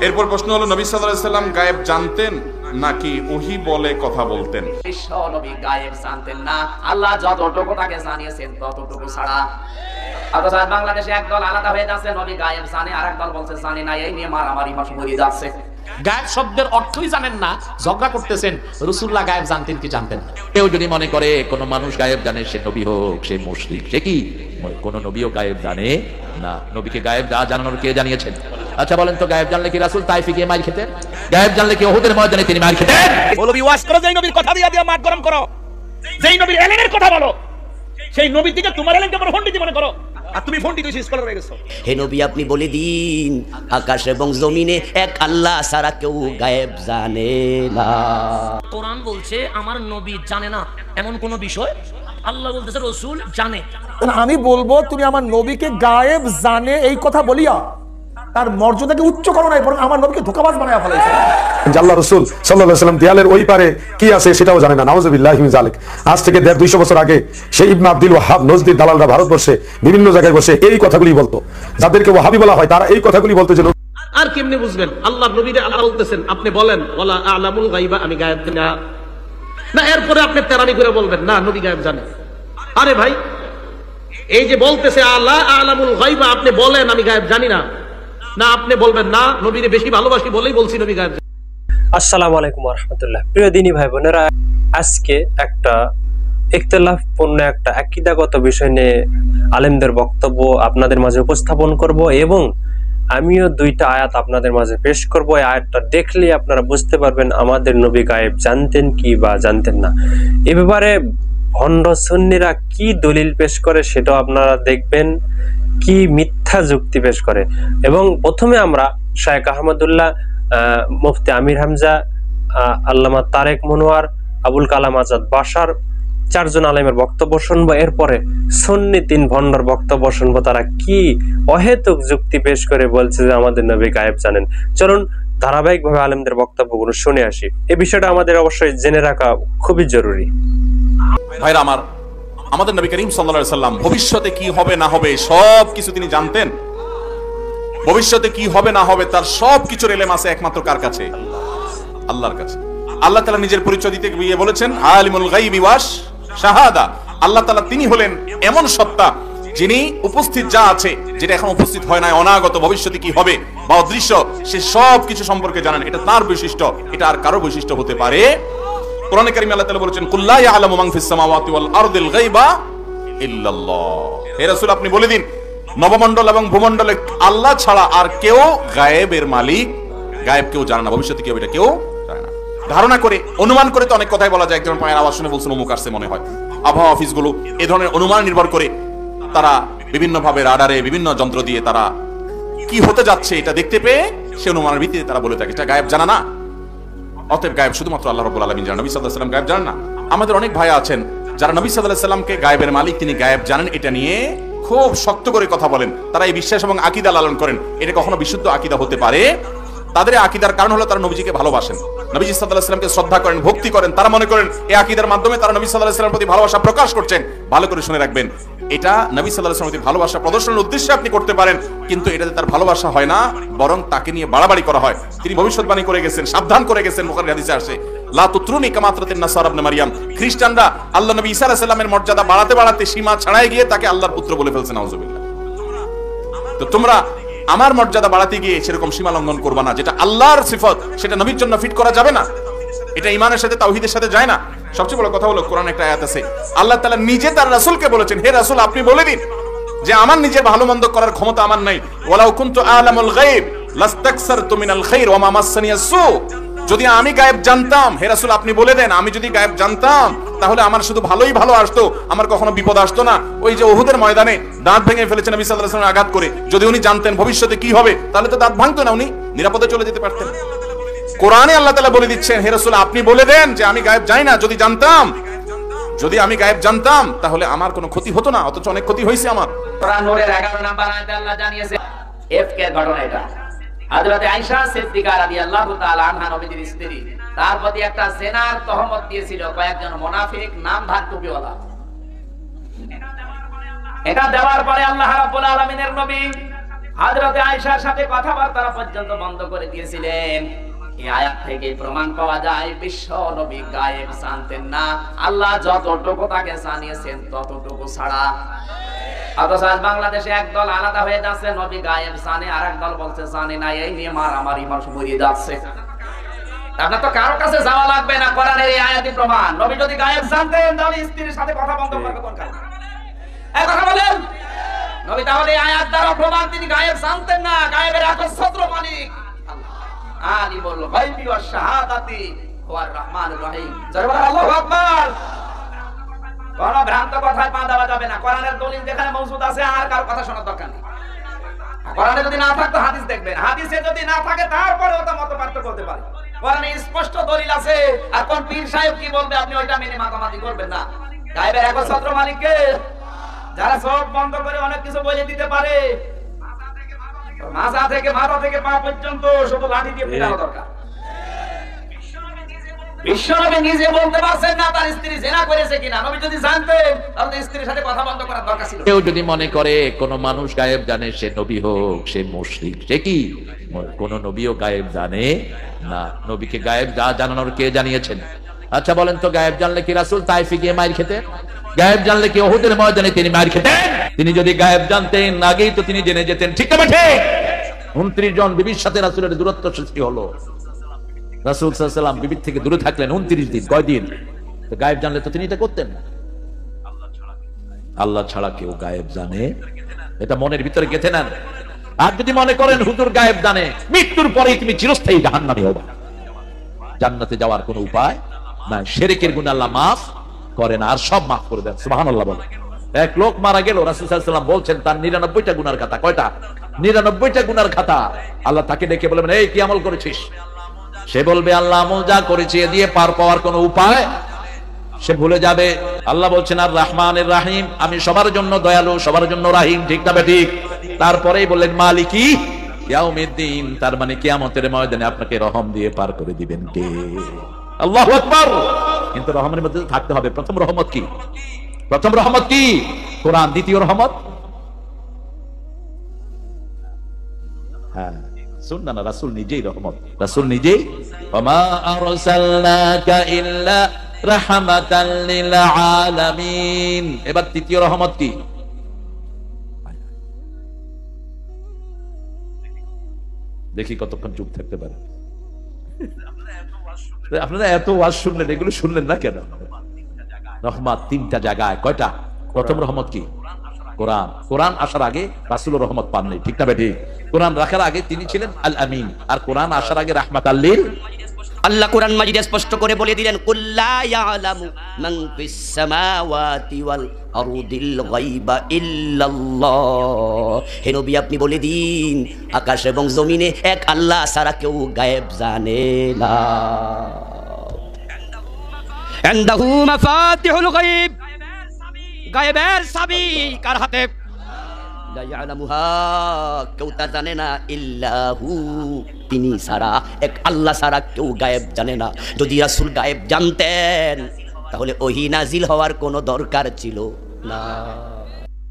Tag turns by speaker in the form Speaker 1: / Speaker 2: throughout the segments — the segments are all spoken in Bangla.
Speaker 1: এরপর প্রশ্ন হলো, নবী সাল্লাল্লাহু আলাইহি সাল্লাম গায়েব জানতেন নাকি ওহী বলে কথা বলতেন?
Speaker 2: বিশ্ব নবী গায়েব জানতেন না, আল্লাহ যতটুকু তাকে জানিয়েছেন ততটুকু ছাড়া। অথচ বাংলাদেশে একদল আলাদা হয়ে যাচ্ছে, নবী গায়েব জানে, আর একদল বলছে জানে না, এই নিয়ে মারামারি হয়ে যাচ্ছে।
Speaker 3: গায়েব শব্দের অর্থই জানেন না, ঝগড়া করতেছেন। রাসূলুল্লাহ গায়েব জানতেন কি জানতেন না? কেউ যদি মনে করে কোন মানুষ গায়েব জানে, সে নবী হোক, সে মুশরিক, সে কি? কোন নবীও গায়েব জানে না। নবীকে গায়েব জানানোর কে জানিয়েছেন? আচ্ছা বলেন তো, গায়েব জানলে কি রাসূল তাইফে গিয়ে মার খেতেন? গায়েব জানলে কি উহুদের ময়দানে তিনি মার খেতেন?
Speaker 4: বলবি ওয়াজ করো, যেই নবীর কথা দিয়া মাঠ গরম করো, যেই নবীর এলেমের কথা বলো, সেই নবীর দিকে তোমার এলেমকে বড় পণ্ডিত মনে করো, আর তুমি পণ্ডিত হইছো, স্কলার হয়ে গেছো।
Speaker 5: হে নবী, আপনি বলে দিন, আকাশ এবং জমিনে এক আল্লাহ ছাড়া কেউ গায়েব জানে না।
Speaker 6: কোরআন বলছে আমার নবী জানে না এমন কোন বিষয়, আল্লাহ বলতেছে রাসূল জানে।
Speaker 7: আমি বলবো, তুমি আমার নবীকে গায়েব জানে এই কথা বলিয়া তার মর্যাদাকে উচ্চ করো নাই, বরং আমার নবীকে ধোঁকাবাজ বানায়া ফেলাইছো।
Speaker 8: আল্লাহ রাসূল সাল্লাল্লাহু আলাইহি ওয়াসাল্লাম দেয়ালের ওই পারে কি আছে সেটাও জানে না, নাউযুবিল্লাহি মিন যালিক। আজ থেকে 150-200 বছর আগে সেই ইবনে আব্দুল ওয়াহাব নজদি দালালরা ভারতবর্ষে বিভিন্ন জায়গায় বসে এই কথাগুলি বলতো। যাদেরকে ওয়াহাবি বলা হয় তারা এই কথাগুলি বলতো যে
Speaker 4: আর কেমনে বুঝবেন আল্লাহ নবীরে আল্লাহ বলতেছেন, আপনি বলেন ওয়ালা আ'লামুল গায়বা, আমি গায়েব জানি না। না এরপরে আপনি তেরামি করে বলবেন না নবী গায়েব জানে। আরে ভাই, এই যে বলতেছে আল্লাহ আ'লামুল গায়বা, আপনি বলেন আমি গায়েব জানি না, না আপনি বলবেন না নবীরে বেশি ভালোবাসি বলেই বলছি নবী গায়েব।
Speaker 9: আসসালামু আলাইকুম ওয়া রাহমাতুল্লাহ। প্রিয় দিনী ভাই বোনেরা, আজকে একটা ইখতিলাফপূর্ণ একটা আকীদাগত বিষয় নিয়ে আলেমদের বক্তব্য আপনাদের মাঝে উপস্থাপন করব, এবং আমিও দুইটা আয়াত আপনাদের মাঝে পেশ করব। এই আয়াতটা দেখলে আপনারা বুঝতে পারবেন আমাদের নবী গায়েব জানতেন কি বা জানতেন না। এ ব্যাপারে ভণ্ড সুন্নিরা কি দলিল পেশ করে সেটাও আপনারা দেখবেন, কি মিথ্যা যুক্তি পেশ করে। এবং প্রথমে আমরা শায়েখ আহমদুল্লাহ, মুফতি আমির হামজা, আল্লামা তারেক মনোয়ার, আবুল কালাম আজাদ বাশার, 4 জন আলেমের বক্তব্য শুনবো। এরপরে সুন্নি 3 ভণ্ডর বক্তব্য শুনবো, তারা কি অহেতুক যুক্তি পেশ করে বলছে যে আমাদের নবী গায়েব জানেন। চলুন ধারাবাহিকভাবে আলেমদের বক্তব্যগুলো শুনে আসি। এই বিষয়টা আমাদের অবশ্যই জেনে রাখা খুবই জরুরি।
Speaker 1: ভাইরা আমার, আমাদের নবী করিম সাল্লাল্লাহু আলাইহি সাল্লাম ভবিষ্যতে কি হবে না হবে সব কিছু তিনি জানতেন। ভবিষ্যতে কি হবে না হবে তার সব কিছুর ইলম আছে একমাত্র কার কাছে? আল্লাহর কাছে। আল্লাহ তাআলা নিজের পরিচয় দিতে গিয়ে বলেছেন আলিমুল গায়বি ওয়াশ শাহাদা। আল্লাহ তাআলা তিনি হলেন এমন সত্তা যিনি উপস্থিত যা আছে, যেটা এখন উপস্থিত হয় না, অনাগত ভবিষ্যতে কি হবে বা অদৃশ্য, সে সব কিছু সম্পর্কে জানেন। এটা তার বৈশিষ্ট্য, এটা আর কারো বৈশিষ্ট্য হতে পারে। কোরআনে কারিমে আল্লাহ তাআলা বলেছেন কুল লা ইয়ালামু মান ফিস সামাওয়াতি ওয়াল আরদিল গায়বা ইল্লাল্লাহ। হে রাসূল, আপনি বলে দিন নবমণ্ডল এবং ভূমণ্ডলে আল্লাহ ছাড়া আর কেউ গায়েবের মালিক, গায়েব কেউ জানে না, ভবিষ্যতে কি হবে এটা কেউ জানে না। ধারণা করে, অনুমান করে তো অনেক কথাই বলা যায়। একজন পায়ের আওয়াজ শুনে বলছেন অমুক আসছে মনে হয়। আবহাওয়া অফিসগুলো এই ধরনের অনুমান নির্ভর করে তারা বিভিন্ন ভাবে রাডারে বিভিন্ন যন্ত্র দিয়ে তারা কি হতে যাচ্ছে এটা দেখতে পেয়ে সে অনুমানের ভিত্তিতে তারা বলে থাকে এটা গায়েব জানা না। অতএব গায়েব শুধুমাত্র আল্লাহ রাব্বুল আলামিন জানেন, নবী সাল্লাল্লাহু আলাইহি ওয়াসাল্লাম গায়েব জানেন না। আমাদের অনেক ভাই আছেন যারা নবী সাল্লাল্লাহু আলাইহি ওয়াসাল্লামকে গায়েবের মালিক, তিনি গায়েব জানেন এটা নিয়ে খুব শক্ত করে কথা বলেন। তারা এই বিশ্বাস এবং আকীদা লালন করেন। এটা কখনো বিশুদ্ধ আকীদা হতে পারে? তাদের আকীদার কারণ হলো তারা নবীজিকে ভালোবাসেন, নবীজি সাল্লাল্লাহু আলাইহি ওয়াসাল্লামকে শ্রদ্ধা করেন, ভক্তি করেন। তারা মনে করেন এই আকীদার মাধ্যমে তারা নবী সাল্লাল্লাহু আলাইহি ওয়াসাল্লামের প্রতি ভালোবাসা প্রকাশ করছেন। ভালো করে শুনে রাখবেন, এটা নবী সাল্লাল্লাহু আলাইহি ওয়াসাল্লামের প্রতি ভালোবাসা প্রদর্শনের উদ্দেশ্যে আপনি করতে পারেন, কিন্তু এটাতে তার ভালোবাসা হয় না, বরং তাকে নিয়ে বাড়াবাড়ি করা হয়। তিনি ভবিষ্যৎবাণী করে গেছেন, সাবধান করে গেছেন। বুখারী হাদিসে আসে লা তুতরুনি কামা তুতরাতিন নাসারা ইবনে মারইয়াম। খ্রিস্টানরা আল্লাহ নবী ঈসা আলাইহিস সালামের মর্যাদা বাড়াতে বাড়াতে সীমা ছাড়াই গিয়ে তাকে আল্লাহর পুত্র বলে ফেলছে, নাউজুবিল্লাহ। তো তোমরা আমার মর্যাদা বাড়াতে গিয়ে সেরকম সীমা লঙ্ঘন করবা না। যেটা আল্লাহর সিফত সেটা নবীর জন্য ফিট করা যাবে না, এটা ঈমানের সাথে তাওহীদের সাথে যায় না। সবচেয়ে বড় কথা হলো কোরআনে একটা আয়াত আছে, আল্লাহ তাআলা নিজে তার রাসূলকে বলেছেন, হে রাসূল আপনি বলে দিন যে আমার নিজের ভালো মন্দ করার ক্ষমতা আমার নাই। ওয়ালাউ কুনতু আ'লামুল গায়ব লাস্তাকসারতু মিনাল খায়র ওয়া মা মাসসানিয়াস সু। যদি আমি গায়েব জানতাম, হে রাসূল আপনি বলে দেন, আমি যদি গায়েব জানতাম তাহলে আমার শুধু ভালোই ভালো আসতো, আমার কখনো বিপদ আসতো না। ওই যে উহুদের ময়দানে দাঁত ভেঙে ফেলেছেন নবী সাল্লাল্লাহু আলাইহি ওয়াসাল্লাম আঘাত করে, যদি উনি জানতেন ভবিষ্যতে কি হবে তাহলে তো দাঁত ভাঙতো না, উনি নিরাপদে চলে যেতে পারতেন। কোরআনে আল্লাহ তাআলা বলে দিচ্ছেন, হে রাসূল আপনি বলে দেন যে আমি গায়েব জানি না, যদি জানতাম, যদি আমি গায়েব জানতাম তাহলে আমার কোনো ক্ষতি হতো না, অথচ অনেক ক্ষতি হয়েছে আমার।
Speaker 2: সূরা নূরের 11 নম্বর আয়াতে আল্লাহ জানিয়েছে এফকের ঘটনা। এটা হযরত আয়েশা সিদ্দিকা রাদিয়াল্লাহু তাআলা আনহা নবীর স্ত্রী, তার প্রতি একটা জিনার তহমত দিয়েছিল কয়েকজন মুনাফিক নামধার টুপিওয়ালা। এটা দেওয়ার পরে আল্লাহ রাব্বুল আলামিনের নবী হযরতে আয়েশার সাথে কথাবার্তা পর্যন্ত বন্ধ করে দিয়েছিলেন। এই আয়াত থেকে প্রমাণ পাওয়া যায় বিশ্ব নবী গায়েব জানতেন না। আল্লাহ যতটুকু তাকে জানিয়েছেন ততটুকু ছাড়া। অথচ আজ বাংলাদেশে একদল আলাদা হয়ে যাচ্ছে, নবী গায়েব জানে, আর একদল বলছে জানে না। এই নিয়ে মারামারি মানুষ মরিয়ে যাচ্ছে। আপনার তো কারো কাছে যাওয়া লাগবে না, কোরআনের এই আয়াতই প্রমাণ। নবী যদি গায়েব জানতেন তাহলে স্ত্রীর সাথে কথা বন্ধ করবে কোন কারণে? এই কথা বলেন। নবী তাহলে এই আয়াত দ্বারা প্রমাণ তিনি গায়েব জানতেন না। গায়েবের একচ্ছত্র মালিক আল্লাহ। আলিমুল গায়বি ওয়াশ শাহাদাতি ওয়ার রহমানুর রহিম। জয় বলো আল্লাহু আকবার। কোন ভ্রান্ত কথায় পা দেওয়া যাবে না। কোরআনের দলিল যেখানে মওজুদ আছে আর কারো কথা শোনার দরকার নেই। কোরআনে যদি না থাকতো হাদিস দেখবেন, হাদিসে যদি না থাকে তারপরেও তো মত পার্থক্য হতে পারে। কোরআনে স্পষ্ট দলিল আছে, আর কোন পীর সাহেব কি বলবে আপনি ওইটা মেনে মাতামাতি করবেন না। গায়েবের একচ্ছত্র মালিককে যারা সব বন্ধ করে অনেক কিছু বলে দিতে পারে, মাথা থেকে পা পর্যন্ত শুধু লাঠি দিয়ে পিটানো দরকার। বিশ্বনবী নিজে বলতে পারছেন না তার স্ত্রী জিনা করেছে কিনা। নবী যদি জানতেন তাহলে স্ত্রীর সাথে কথা বন্ধ করার দরকার ছিল।
Speaker 3: কেউ যদি মনে করে কোন মানুষ গায়েব জানে, সে নবী হোক, সে মুশরিক। সে কি? কোন নবীও গায়েব জানে না। নবীকে গায়েব জানানোর কে জানিয়েছেন? আচ্ছা বলেন তো, গায়েব জানলে কি রাসূল তাইফে গিয়ে মাইর খেতেন? গায়েব জানলে কি উহুদের ময়দানে তিনি মাইর খেতেন? তিনি যদি গায়েব জানতেন আগেই তো তিনি জেনে যেতেন। ঠিক না ঠিক? 29 জন বিবির সাথে রাসূলের দূরত্ব সৃষ্টি হলো। রাসূল সাল্লাল্লাহু আলাইহি ওয়াসাল্লাম বিবির থেকে দূরে থাকলেন 29 দিন। কয়দিন? তো গায়েব জানলে তো তিনি এটা করতেন না। আল্লাহ ছাড়া কেউ গায়েব জানে, এটা মনের ভিতরে গেঁথে নেন। আর যদি মনে করেন হুজুর গায়েব জানে, মৃত্যুর পরেই তুমি চিরস্থায়ী জাহান্নামী হবে, জান্নাতে যাওয়ার কোনো উপায় নাই। শিরকের গুনাহ আল্লাহ মাফ করেন, আর সব মাফ করে দেন। সুবহানাল্লাহ বলেন। এক লোক মারা গেল, রাসূল সাল্লাল্লাহু আলাইহি ওয়াসাল্লাম বলছেন তার 99টা গুনার খাতা। কয়টা? 99টা গুনার খাতা। আল্লাহ তাকে ডেকে বলবেন, এই কি আমল করেছিস? সে বলবে, আল্লাহ আমল যা করেছে এ দিয়ে পার পাওয়ার কোনো উপায়? সে ভুলে যাবে। আল্লাহ বলছেন আর রহমানির রহিম, আমি সবার জন্য দয়ালু, সবার জন্য রহিম। ঠিক না ঠিক? তারপরেই বললেন মালিকি ইয়াউমিদ্দিন, তার মানে কিয়ামতের ময়দানে আপনাকে রহম দিয়ে পার করে দিবেন কে? আল্লাহু আকবার। কিন্তু রহমের মধ্যে থাকতে হবে। প্রথম রহমত কি? প্রথম রহমত কি? কোরআন। দ্বিতীয় রহমত হ্যাঁ সুন্নাহ না, রাসূল নিজেই রহমত। রাসূল নিজেই ওমা আরসালনাকা ইল্লা রাহমাতাল লিল আলামিন। এবার তৃতীয় রহমত কি? দেখি কতক্ষণ চুপ থাকতে পারে। আপনারা এত ওয়াজ শুনলেন, এগুলো শুনলেন না কেন? রহমত 3টা জায়গায়। কয়টা? প্রথম রহমত কি? কোরআন। কোরআন আসার আগে রাসূলুর রহমত পাননি। ঠিক না ঠিক? কোরআন রাখার আগে তিনি ছিলেন আল আমিন, আর কোরআন আসার আগে রাহমাতাল লিল।
Speaker 5: আল্লাহ কোরআন মাজিদে স্পষ্ট করে বলে দিলেন, কুল লা ইয়ালামু মান ফিস সামাওয়াতি ওয়াল আরদিল গায়বা ইল্লাল্লাহ। হে নবী আপনি বলে দিন, আকাশ এবং জমিনে এক আল্লাহ ছাড়া কেউ গায়েব জানে না। ইনদাহু মাফাতিহুল গায়ব, গায়েবের চাবি কার হাতে? লা ইয়ালামুহা, কেউ তা জানে না, ইল্লাহু, তিনি ছাড়া, এক আল্লাহ ছাড়া কেউ গায়েব জানে না। যদি রাসূল গায়েব জানতেন তাহলে ওহী নাজিল হওয়ার কোনো দরকার ছিল না।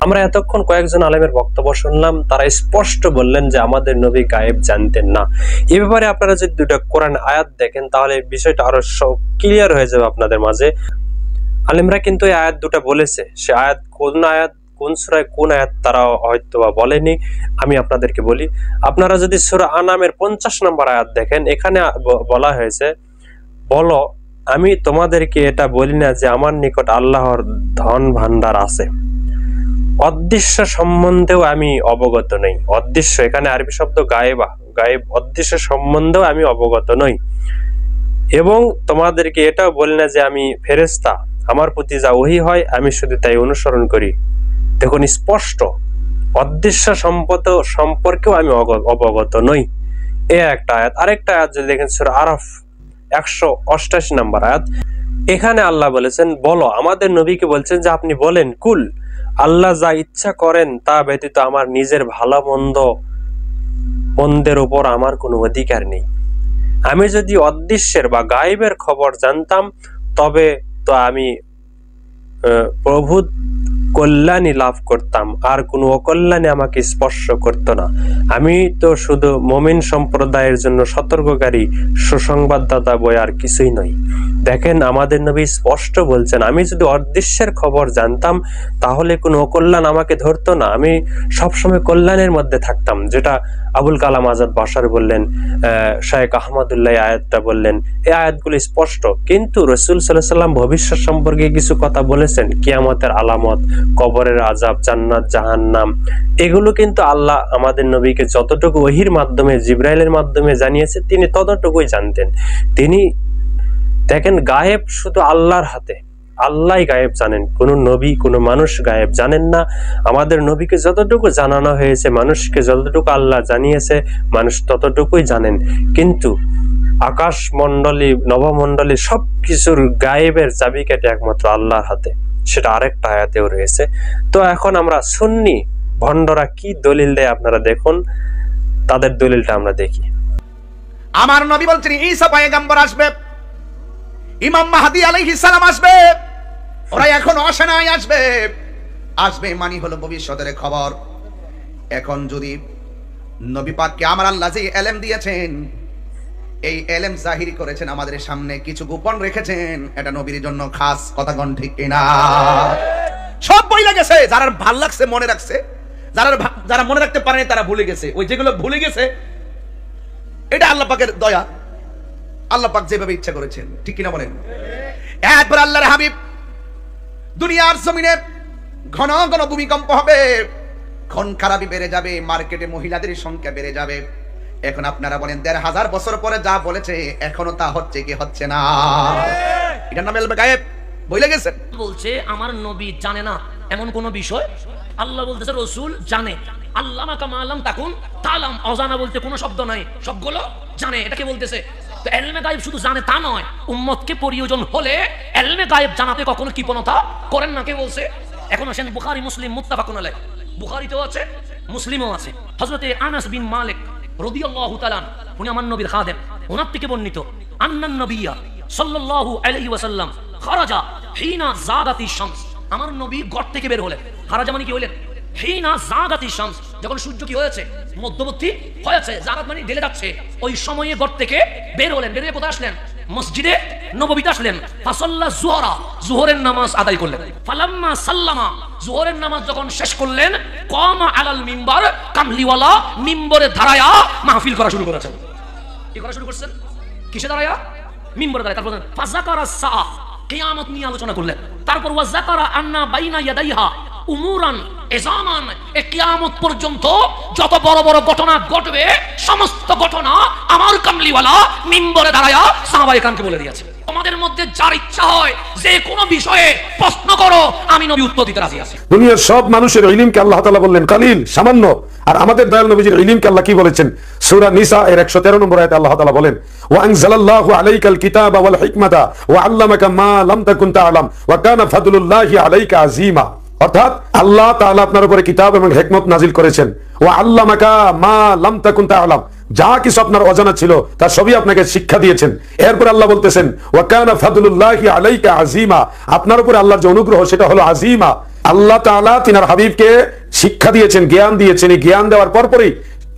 Speaker 9: আমরা এতক্ষণ কয়েকজন আলেমের বক্তব্য শুনলাম, তারা স্পষ্ট বললেন যে আমাদের নবী গায়েব জানতেন না। এই ব্যাপারে আপনারা যদি দুটো কোরআন আয়াত দেখেন তাহলে বিষয়টা আরো ক্লিয়ার হয়ে যাবে আপনাদের মাঝে। আলেমরা কিন্তু এই আয়াত দুটো বলেছে, সে আয়াত কোন সূরায় কোন আয়াত তারা হয়তো বা বলেনি। আমি আপনাদেরকে বলি, আপনারা যদি সূরা আনামের 50 নম্বর আয়াত দেখেন, এখানে বলা হয়েছে, বলো আমি তোমাদেরকে এটা বলি না যে আমার নিকট আল্লাহর ধন ভান্ডার আছে, অদৃশ্য সম্বন্ধেও আমি অবগত নই। অদৃশ্য এখানে আরবি শব্দ গায়েবা, গায়েব, অদৃশ্য সম্বন্ধেও আমি অবগত নই। এবং তোমাদেরকে এটাও বলি না যে আমি ফেরেশতা, আমার প্রতি যা ওহী হয় আমি শুধু তাই অনুসরণ করি। দেখুন স্পষ্ট, অদৃশ্য সম্পর্কেও আমি অবগত নই। এ একটা আয়াত। আরেকটা আয়াত যদি দেখেন সূরা আরাফ 188 নম্বর আয়াত, এখানে আল্লাহ বলেছেন, বলো, আমাদের নবীকে বলছেন যে আপনি বলেন, কুল, আল্লাহ যা ইচ্ছা করেন তা ব্যতীত আমার নিজের ভালো মন্দের উপর আমার কোনো অধিকার নেই। আমি যদি অদৃশ্যের বা গায়েবের খবর জানতাম তবে তো আমি প্রভু কল্যাণই লাভ করতাম, আর কোনো অকল্যাণে আমাকে স্পর্শ করতো না। আমি তো শুধু মুমিন সম্প্রদায়ের জন্য সতর্ককারী সুসংবাদদাতা বই, আর কিছুই নয়। দেখেন আমাদের নবী স্পষ্ট বলছেন, আমি যদি অদৃশ্যের খবর জানতাম তাহলে কোনো অকল্যাণ আমাকে ধরতো না, আমি সবসময় কল্যাণের মধ্যে থাকতাম। যেটা আবুল কালাম আজাদ বাশার বললেন, শায়েখ আহমদুল্লাহ আয়াতটা বললেন, এই আয়াতগুলো স্পষ্ট। কিন্তু রাসূল সাল্লাল্লাহু আলাইহি ওয়াসাল্লাম ভবিষ্যৎ সম্পর্কে কিছু কথা বলেছেন, কিয়ামতের আলামত, কবরের আযাব, জান্নাত জাহান্নাম, এগুলো কিন্তু আল্লাহ আমাদের নবীকে যতটুকু ওহীর মাধ্যমে, জিবরাইলের মাধ্যমে জানিয়েছে তিনি ততটুকুই জানতেন। তিনি দেখেন গায়েব শুধু আল্লাহর হাতে, আল্লাহই গায়েব জানেন, কোন নবী কোনো মানুষ গায়েব জানেন না। আমাদের নবীকে যতটুকু জানানো হয়েছে, মানুষকে যতটুকু আল্লাহ জানিয়েছে, মানুষ ততটুকুই জানেন। কিন্তু আকাশ মণ্ডলী, নবমণ্ডলী সবকিছুর গায়েবের চাবিকাঠি একমাত্র আল্লাহর হাতে, সেটা আরেকটা আয়াতেও রয়েছে। তো এখন আমরা সুন্নি ভণ্ডরা কি দলিল দেয় আপনারা দেখুন, তাদের দলিলটা আমরা দেখি।
Speaker 10: আমার নবী বলছেন ঈসা পয়গম্বর আসবে, ইমাম মাহদী আলাইহিস সালাম আসবে, ওরা এখন আসে নাই, আসবে। আসবে মানে হলো ভবিষ্যতের খবর। এখন যদি নবী পাককে আমার আল্লাহ যে ইলম দিয়েছেন, এই ইলম জাহির করেছেন আমাদের সামনে, কিছু গোপন রেখেছেন, এটা নবীর জন্য খাস। কথা কোন ঠিক কিনা? সব বইলা গেছে, যারা ভাল লাগছে মনে রাখছে, যারা মনে রাখতে পারেনি তারা ভুলে গেছে। ওই যেগুলো ভুলে গেছে এটা আল্লাহ পাকের দয়া, আল্লাহ পাক যেভাবে ইচ্ছা করেছেন, ঠিক কিনা বলেন? একবার আল্লাহর হাবিব দুনিয়ার জমিনে ঘন ঘন ভূমিকম্প হবে, খুন খারাপি বেড়ে যাবে, মার্কেটে মহিলাদের সংখ্যা বেড়ে যাবে। এখন আপনারা বলেন ১৫০০ বছর পরে যা বলেছে এখনো তা হচ্ছে কি হচ্ছে না? এটার নাম এলমে গায়েব, বলে গেছেন।
Speaker 6: বলছে আমার নবী জানে না এমন কোন বিষয়, আল্লাহ বলতেছে রাসূল জানে। আল্লামা কামা আলাম তাকুন তালাম, অজানা বলতে কোনো শব্দ নাই, সবগুলো জানে। এটাকে বলতেছে। তো ইলমে গায়েব শুধু জানে তা নয়, উম্মতকে প্রয়োজন হলে ইলমে গায়েব জানাতে কখনো কৃপণতা করেন না। কে বলছে? এখন আসেন বুখারী মুসলিম মুত্তাফাকুন আলাইহ, বুখারীতেও আছে মুসলিমও আছে। হযরতে আনাস বিন মালিক রাদিয়াল্লাহু তাআলা, উনি আমার নবীর খাদেম, ওনার থেকে বর্ণিত, আন্নান নবিয়্যা সাল্লাল্লাহু আলাইহি ওয়াসাল্লাম খারাজা হিনা জাগাতিশ শামস, আমার নবী ঘর থেকে বের হলেন। খারাজা মানে কি হলেন? হিনা জাগাতিশ শামস, যখন সূর্য কি হয়েছে? মধ্যবর্তী হয়েছে। জাগাত মানে ঢেলে যাচ্ছে, ওই সময়ে ঘর থেকে বের হলেন। বের হয়ে কোথায় আসলেন? মসজিদে নববীতে আসলেন। ফাসাল্লা যুহরা, যুহরের নামাজ আদায় করলেন। ফালাম্মা সাল্লামা, যুহরের নামাজ যখন শেষ করলেন, কামা আলাল মিম্বার, কামলিওয়ালা মিম্বরে দাঁড়ায়া মাহফিল করা শুরু করেছেন। কি করা শুরু করছেন? কিসে দাঁড়ায়া? মিম্বরে দাঁড়ায়। তারপর ফাযাকারা সাআ, কিয়ামত নিয়ে আলোচনা করলেন। তারপর ওয়া যাকারা আন্না বাইনা ইয়াদাইহা উমুরান ইজামান, এই কিয়ামত পর্যন্ত যত বড় বড় ঘটনা ঘটবে সমস্ত ঘটনা আমার কামলিওয়ালা মিম্বরে দাঁড়ায়া সাহাবায়ে কেরামকে বলে দিয়েছে। তোমাদের মধ্যে যার ইচ্ছা হয় যে কোনো বিষয়ে প্রশ্ন করো, আমি নবী উত্তর দিতে রাজি আছি।
Speaker 8: দুনিয়ার সব মানুষের ইলমকে আল্লাহ তাআলা বললেন কালিল, সামান্য। আর আমাদের দয়াল নবীজির ইলমকে আল্লাহ কি বলেছেন? সূরা নিসা এর 113 নম্বর আয়াতে আল্লাহ তাআলা বলেন, ওয়া আনজালাল্লাহু আলাইকাল কিতাবা ওয়াল হিকমাতা ওয়া আল্লামাকা মা লাম তাকুন তা'লাম ওয়া কানা ফাদলুল্লাহি আলাইকা আযীমা। অর্থাৎ আল্লাহ তাআলা আপনার উপরে কিতাব এবং হিকমত নাজিল করেছেন। ওয়া আল্লামাকা মা লাম তাকুন তা'লাম, যা কিছু আপনার অজানা ছিল তা সবই আপনাকে শিক্ষা দিয়েছেন। এরপর আল্লাহ বলতেছেন ওয়া কানা ফাদলুল্লাহি আলাইকা আযীমা, আপনার উপরে আল্লাহর যে অনুগ্রহ সেটা হলো আযীমা। আল্লাহ তাআলা তিনার হাবিবকে শিক্ষা দিয়েছেন, জ্ঞান দিয়েছেন। এই জ্ঞান দেওয়ার পরপরই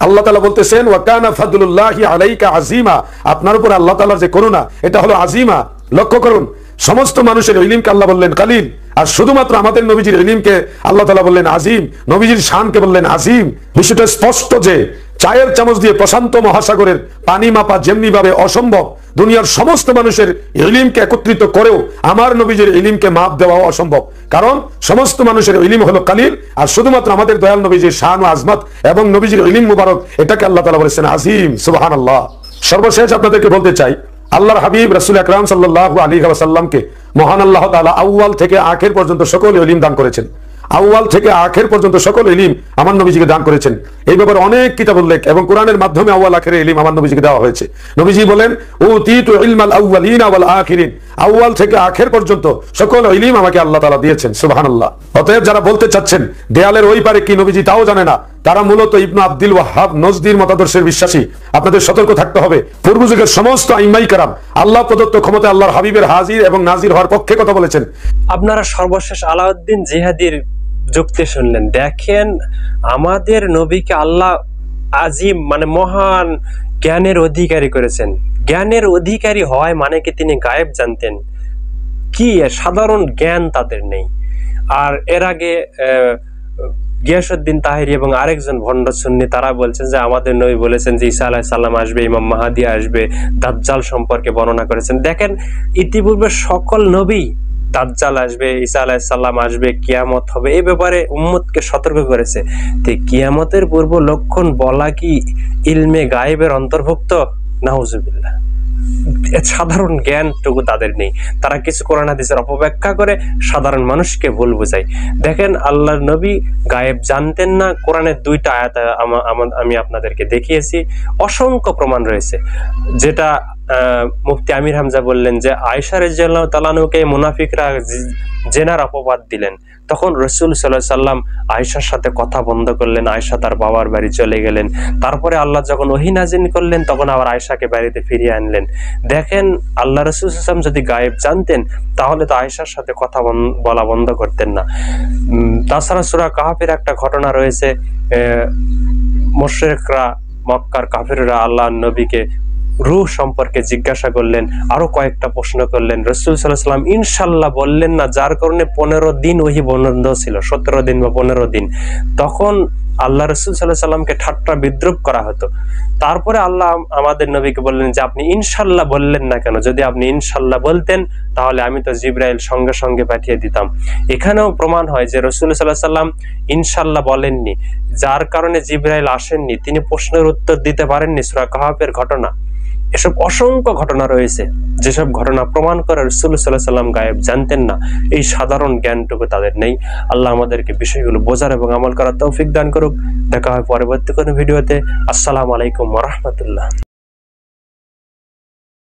Speaker 8: আল্লাহ তাআলা বলতেছেন ওয়া কানা ফাদলুল্লাহি আলাইকা আযীমা, আপনার উপরে আল্লাহ তাআলার যে করুণা এটা হলো আযীমা। লক্ষ্য করুন, সমস্ত মানুষের ইলমকে আল্লাহ বললেন কালিল, আর শুধুমাত্র আমাদের নবীজির ইলমকে আল্লাহ তাআলা বললেন আযীম, নবীজির শানকে বললেন আযীম। বিষয়টা স্পষ্ট যে চায়ের চামচ দিয়ে প্রশান্ত মহাসাগরের পানি মাপা যেমনি ভাবে অসম্ভব, দুনিয়ার সমস্ত মানুষের ইলমকে একত্রিত করেও আমার নবীজির ইলমকে মাপ দেওয়া অসম্ভব। কারণ সমস্ত মানুষের ইলম হলো কালিল, আর শুধুমাত্র আমাদের দয়াল নবীজির শান ও আজমত এবং নবীজির ইলম মুবারক, এটাকে আল্লাহ তাআলা বলেছেন আযীম। সুবহানাল্লাহ। সর্বশেষ আপনাদেরকে বলতে চাই, আল্লাহর হাবিব রাসূল আকরাম সাল্লাল্লাহু আলাইহি ওয়াসাল্লামকে মহান আল্লাহ তাআলা আউয়াল থেকে আখির পর্যন্ত সকল ইলম দান করেছেন। আউয়াল থেকে আখির পর্যন্ত সকল ইলম আমার নবীজিকে দান করেছেন। এই ব্যাপারে অনেক কিতাব উল্লেখ এবং কোরআনের মাধ্যমে আউয়াল আখিরের ইলম আমার নবীজিকে দেওয়া হয়েছে। নবীজি বলেন উতীতু ইলমাল আউয়ালিনা ওয়াল আখিরিন, আউয়াল থেকে আখির পর্যন্ত সকল ইলম আমাকে আল্লাহ তাআলা দিয়েছেন। সুবহানাল্লাহ। অতএব যারা বলতে চাচ্ছেন দেয়ালের ওই পারে কি নবীজি তাও জানে না, তারা মূলত ইবনে আব্দুল ওয়াহ্হাব নজদির মতাদর্শের বিশ্বাসী। আপনাদের সতর্ক থাকতে হবে। পূর্বযুগের সমস্ত আইম্মাই কেরাম আল্লাহ প্রদত্ত ক্ষমতা আল্লাহর হাবিবের হাজির এবং নাজির হওয়ার পক্ষে কথা বলেছেন।
Speaker 9: আপনারা সর্বশেষ আলাউদ্দিন জিহাদির যুক্তি শুনলেন। দেখেন আমাদের নবীকে আল্লাহ আজিম মানে মহান জ্ঞানের অধিকারী করেছেন। জ্ঞানের অধিকারী হয় মানে কি তিনি গায়েব জানতেন? কি সাধারণ জ্ঞান তাদের নেই। আর এর আগে গিয়াসউদ্দিন তাহেরি এবং আরেকজন ভণ্ড সুন্নি তারা বলছেন যে আমাদের নবী বলেছেন যে ঈসা আলাইহিস সালাম আসবে, ইমাম মাহদী আসবে, দাজ্জাল সম্পর্কে বর্ণনা করেছেন। দেখেন ইতিপূর্বে সকল নবী দাজ্জাল আসবে, ঈসা আলাইহিস সালাম আসবে, কিয়ামত হবে এই ব্যাপারে উম্মতকে সতর্ক করেছে। তো কিয়ামতের পূর্ব লক্ষণ বলা কি ইলমে গায়েবের অন্তর্ভুক্ত? নাউজুবিল্লাহ। সাধারণ জ্ঞানটুকু তাদের নেই। তারা কিছু কোরআন হাদিসের অপব্যাখ্যা করে সাধারণ মানুষকে ভুল বোঝায়। দেখেন আল্লাহর নবী গায়েব জানতেন না। কোরআনের 2টা আয়াত আমি আপনাদেরকে দেখিয়েছি, অসংখ্য প্রমাণ রয়েছে। যেটা মুফতি আমির হামজা বললেন যে আয়েশা রাদিয়াল্লাহু তাআলা আনহাকে মুনাফিকরা জেনার অপবাদ দিলেন, তখন রাসূল সাল্লাল্লাহু আলাইহি সাল্লাম আয়েশার সাথে কথা বন্ধ করলেন, আয়েশা তার বাবার বাড়ি চলে গেলেন। তারপরে আল্লাহ যখন ওহী নাযিল করলেন তখন আবার আয়েশাকে বাড়িতে ফিরিয়ে আনলেন। দেখেন আল্লাহ রাসূল সাল্লাল্লাহু আলাইহি ওয়াসাল্লাম যদি গায়েব জানতেন তাহলে তো আয়েশার সাথে কথা বলা বন্ধ করতেন না। তাছাড়া সূরা কাহফের একটা ঘটনা রয়েছে, মুশরিকরা মক্কার কাফিররা আল্লাহর নবীকে রূহ সম্পর্কে জিজ্ঞাসা করলেন, আরো কয়েকটা প্রশ্ন করলেন। রাসূল সাল্লাল্লাহু আলাইহি ওয়াসাল্লাম ইনশাআল্লাহ বললেন না, যার কারণে 15 দিন ওহী বন্ধ ছিল, 17 দিন বা 15 দিন। তখন আল্লাহ রাসূল সাল্লাল্লাহু আলাইহি ওয়াসাল্লামকে ঠাট্টা বিদ্রূপ করা হতো। তারপরে আল্লাহ আমাদের নবীকে বললেন যে আপনি ইনশাআল্লাহ বললেন না কেন? যদি আপনি ইনশাআল্লাহ বলতেন তাহলে আমি তো জিবরাইল সঙ্গে সঙ্গে পাঠিয়ে দিতাম। এখানেও প্রমাণ হয় যে রাসূল সাল্লাল্লাহু আলাইহি ওয়াসাল্লাম ইনশাআল্লাহ বলেননি, যার কারণে জিবরাইল আসেননি, তিনি প্রশ্নের উত্তর দিতে পারেননি। সূরা কাহফের ঘটনা, এসব অসংখ্য ঘটনা রয়েছে যেসব ঘটনা প্রমাণ করে রাসূল সাল্লাল্লাহু আলাইহি ওয়াসাল্লাম গায়েব জানতেন না। এই সাধারণ জ্ঞানটুকু তাদের নেই। আল্লাহ আমাদেরকে বিষয়গুলো বোঝার এবং আমল করার তৌফিক দান করুক। দেখা হয় পরবর্তী কোনো ভিডিওতে। আসসালামু আলাইকুম ওয়া রাহমাতুল্লাহ।